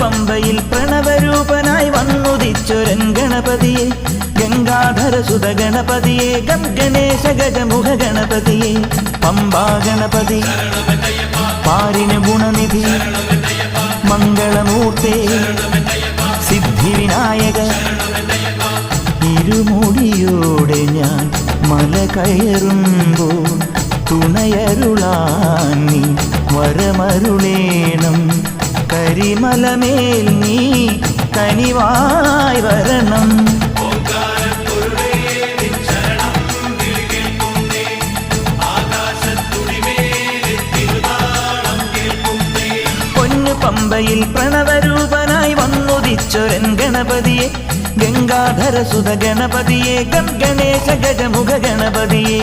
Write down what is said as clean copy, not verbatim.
പമ്പയിൽ പ്രണവരൂപനായി വന്നുദിച്ചൊരൻ ഗണപതിയെ ഗംഗാധരസുത ഗണപതിയെ ഗണേശ ഗജമുഖ ഗണപതിയെ പമ്പാ ഗണപതി പാരിന് ഗുണനിധി മംഗളമൂർത്തേ സിദ്ധിവിനായക ഇരുമുടിയോടെ ഞാൻ മല കയറുമ്പോൾ തുണയരുളാൻ നീ വരമരുളേണം കരിമലമേൽ നീ കനിവായി വരണം പൊന്നു പമ്പയിൽ പ്രണവരൂപനായി വന്നുദിച്ചൊരൻ ഗണപതിയെ ഗംഗാധരസുത ഗണപതിയെ ഗണേശ ഗജമുഖ ഗണപതിയെ